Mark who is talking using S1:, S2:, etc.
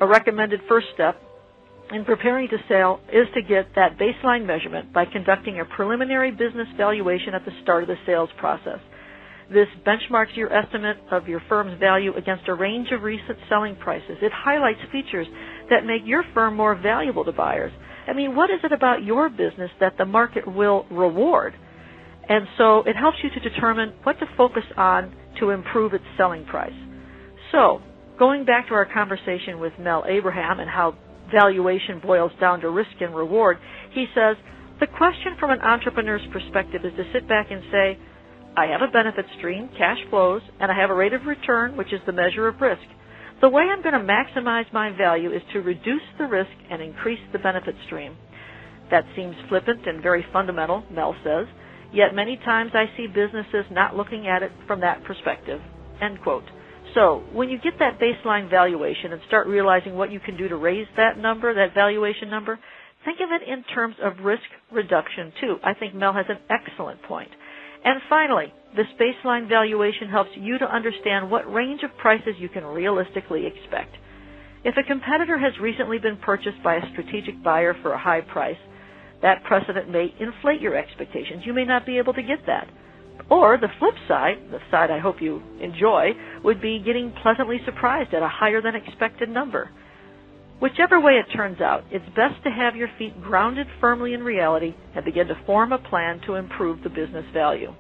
S1: a recommended first step in preparing to sell is to get that baseline measurement by conducting a preliminary business valuation at the start of the sales process. This benchmarks your estimate of your firm's value against a range of recent selling prices. It highlights features that make your firm more valuable to buyers. I mean, what is it about your business that the market will reward? And so it helps you to determine what to focus on to improve its selling price. So, going back to our conversation with Mel Abraham and how valuation boils down to risk and reward, he says, the question from an entrepreneur's perspective is to sit back and say, I have a benefit stream, cash flows, and I have a rate of return, which is the measure of risk. The way I'm going to maximize my value is to reduce the risk and increase the benefit stream. That seems flippant and very fundamental, Mel says, yet many times I see businesses not looking at it from that perspective. End quote. So when you get that baseline valuation and start realizing what you can do to raise that number, that valuation number, think of it in terms of risk reduction too. I think Mel has an excellent point. And finally, this baseline valuation helps you to understand what range of prices you can realistically expect. If a competitor has recently been purchased by a strategic buyer for a high price, that precedent may inflate your expectations. You may not be able to get that. Or the flip side, the side I hope you enjoy, would be getting pleasantly surprised at a higher than expected number. Whichever way it turns out, it's best to have your feet grounded firmly in reality and begin to form a plan to improve the business value.